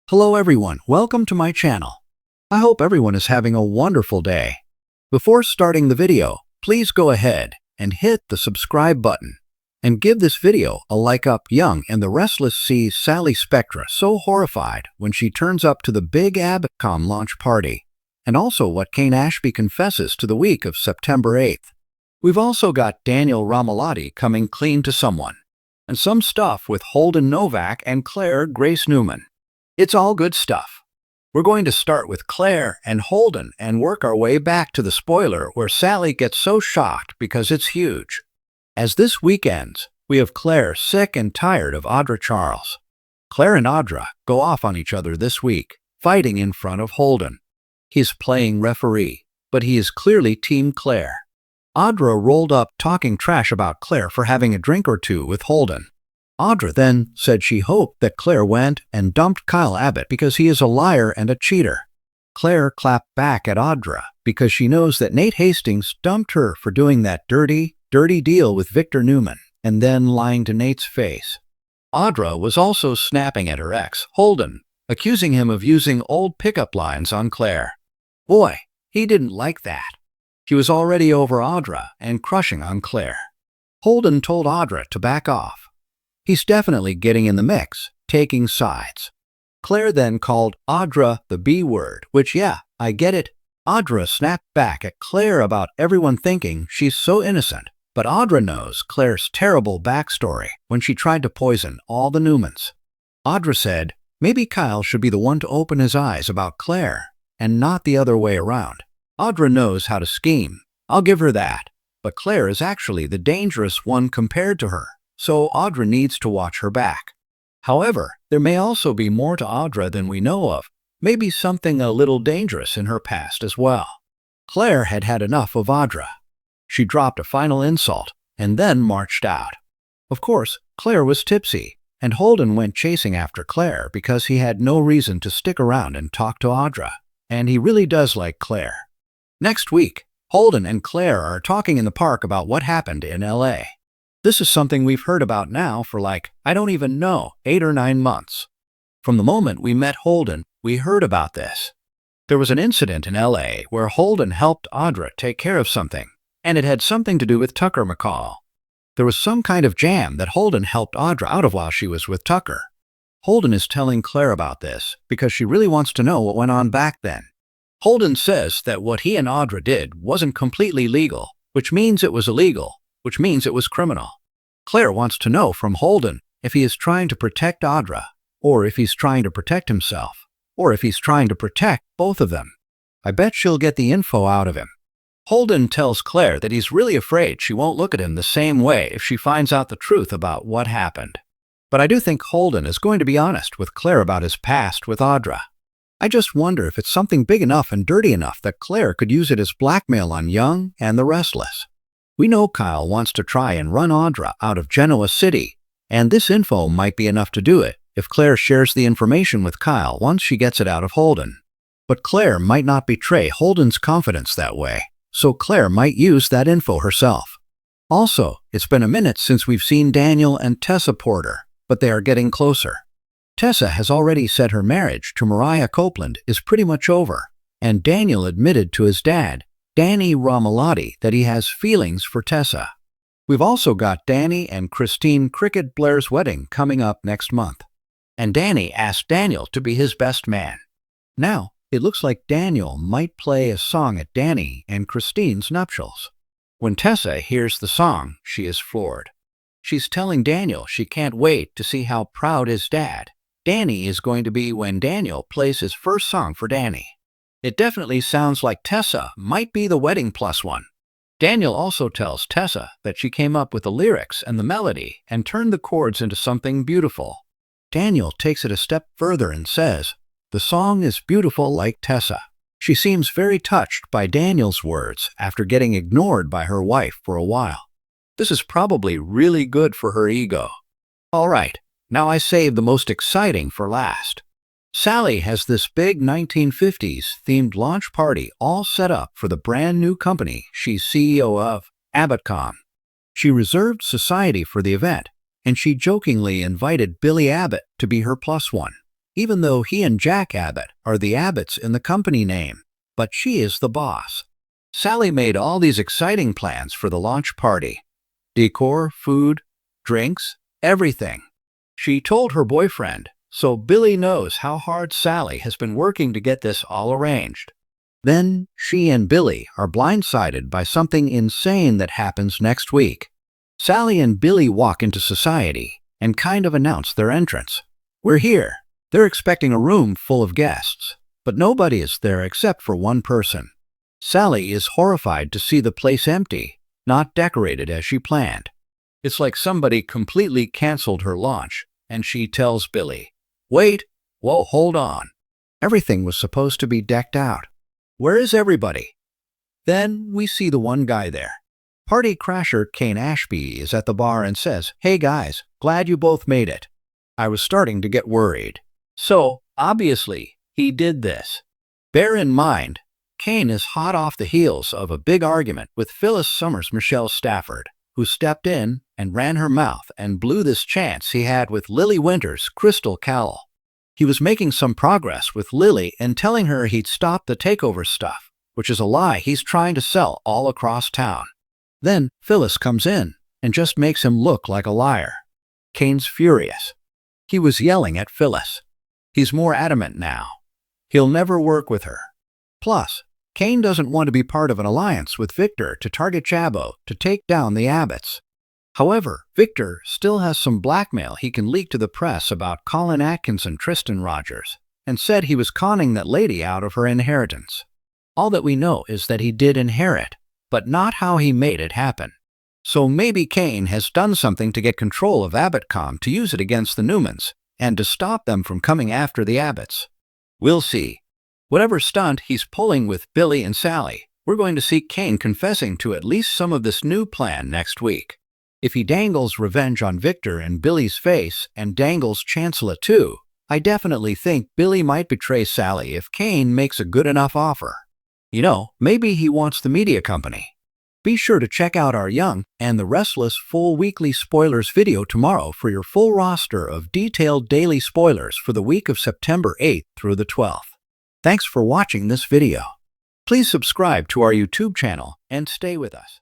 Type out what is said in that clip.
Hello everyone, welcome to my channel. I hope everyone is having a wonderful day. Before starting the video, please go ahead and hit the subscribe button and give this video a like up. Young and the Restless sees Sally Spectra so horrified when she turns up to the big Abcom launch party, and also what Kane Ashby confesses to the week of September 8th. We've also got Daniel Romalotti coming clean to someone, and some stuff with Holden Novak and Claire Grace Newman. It's all good stuff. We're going to start with Claire and Holden and work our way back to the spoiler where Sally gets so shocked because it's huge. As this week ends, we have Claire sick and tired of Audra Charles. Claire and Audra go off on each other this week, fighting in front of Holden. He's playing referee, but he is clearly Team Claire. Audra rolled up talking trash about Claire for having a drink or two with Holden. Audra then said she hoped that Claire went and dumped Kyle Abbott because he is a liar and a cheater. Claire clapped back at Audra because she knows that Nate Hastings dumped her for doing that dirty deal with Victor Newman and then lying to Nate's face. Audra was also snapping at her ex, Holden, accusing him of using old pickup lines on Claire. Boy, he didn't like that. He was already over Audra and crushing on Claire. Holden told Audra to back off. He's definitely getting in the mix, taking sides. Claire then called Audra the B word, which, yeah, I get it. Audra snapped back at Claire about everyone thinking she's so innocent, but Audra knows Claire's terrible backstory when she tried to poison all the Newmans. Audra said, maybe Kyle should be the one to open his eyes about Claire, and not the other way around. Audra knows how to scheme, I'll give her that, but Claire is actually the dangerous one compared to her. So Audra needs to watch her back. However, there may also be more to Audra than we know of, maybe something a little dangerous in her past as well. Claire had had enough of Audra. She dropped a final insult and then marched out. Of course, Claire was tipsy, and Holden went chasing after Claire because he had no reason to stick around and talk to Audra, and he really does like Claire. Next week, Holden and Claire are talking in the park about what happened in LA. This is something we've heard about now for I don't even know, 8 or 9 months. From the moment we met Holden, we heard about this. There was an incident in LA where Holden helped Audra take care of something, and it had something to do with Tucker McCall. There was some kind of jam that Holden helped Audra out of while she was with Tucker. Holden is telling Claire about this because she really wants to know what went on back then. Holden says that what he and Audra did wasn't completely legal, which means it was illegal, which means it was criminal. Claire wants to know from Holden if he is trying to protect Audra, or if he's trying to protect himself, or if he's trying to protect both of them. I bet she'll get the info out of him. Holden tells Claire that he's really afraid she won't look at him the same way if she finds out the truth about what happened. But I do think Holden is going to be honest with Claire about his past with Audra. I just wonder if it's something big enough and dirty enough that Claire could use it as blackmail on Young and the Restless. We know Kyle wants to try and run Audra out of Genoa City, and this info might be enough to do it if Claire shares the information with Kyle once she gets it out of Holden. But Claire might not betray Holden's confidence that way, so Claire might use that info herself. Also, it's been a minute since we've seen Daniel and Tessa Porter, but they are getting closer. Tessa has already said her marriage to Mariah Copeland is pretty much over, and Daniel admitted to his dad, Danny Romalotti, that he has feelings for Tessa. We've also got Danny and Christine Cricket Blair's wedding coming up next month, and Danny asked Daniel to be his best man. Now, it looks like Daniel might play a song at Danny and Christine's nuptials. When Tessa hears the song, she is floored. She's telling Daniel she can't wait to see how proud his dad, Danny, is going to be when Daniel plays his first song for Danny. It definitely sounds like Tessa might be the wedding plus one. Daniel also tells Tessa that she came up with the lyrics and the melody and turned the chords into something beautiful. Daniel takes it a step further and says, the song is beautiful like Tessa. She seems very touched by Daniel's words after getting ignored by her wife for a while. This is probably really good for her ego. All right, now I saved the most exciting for last. Sally has this big 1950s themed launch party all set up for the brand new company she's CEO of, Abcom. She reserved society for the event, and she jokingly invited Billy Abbott to be her plus one. even though he and Jack Abbott are the Abbotts in the company name, but she is the boss. Sally made all these exciting plans for the launch party. Decor, food, drinks, everything. She told her boyfriend, so Billy knows how hard Sally has been working to get this all arranged. Then she and Billy are blindsided by something insane that happens next week. Sally and Billy walk into society and kind of announce their entrance. We're here. They're expecting a room full of guests, but nobody is there except for one person. Sally is horrified to see the place empty, not decorated as she planned. It's like somebody completely canceled her launch, and she tells Billy, "Wait, whoa, hold on. Everything was supposed to be decked out. Where is everybody?" Then we see the one guy there. Party crasher Kane Ashby is at the bar and says, "Hey guys, glad you both made it." I was starting to get worried. So, obviously, he did this. Bear in mind, Kane is hot off the heels of a big argument with Phyllis Summers Michelle Stafford, who stepped in and ran her mouth and blew this chance he had with Lily Winter's Crystal Cowell. He was making some progress with Lily and telling her he'd stop the takeover stuff, which is a lie he's trying to sell all across town. Then Phyllis comes in and just makes him look like a liar. Kane's furious. He was yelling at Phyllis. He's more adamant now. He'll never work with her. Plus, Kane doesn't want to be part of an alliance with Victor to target Jabbo to take down the Abbotts. However, Victor still has some blackmail he can leak to the press about Colin Atkins and Tristan Rogers, and said he was conning that lady out of her inheritance. All that we know is that he did inherit, but not how he made it happen. So maybe Kane has done something to get control of AbbottCom to use it against the Newmans, and to stop them from coming after the Abbotts. We'll see. Whatever stunt he's pulling with Billy and Sally, we're going to see Kane confessing to at least some of this new plan next week. If he dangles revenge on Victor in Billy's face and dangles Chancellor too, I definitely think Billy might betray Sally if Kane makes a good enough offer. You know, maybe he wants the media company. Be sure to check out our Young and the Restless full weekly spoilers video tomorrow for your full roster of detailed daily spoilers for the week of September 8th through the 12th. Thanks for watching this video. Please subscribe to our YouTube channel and stay with us.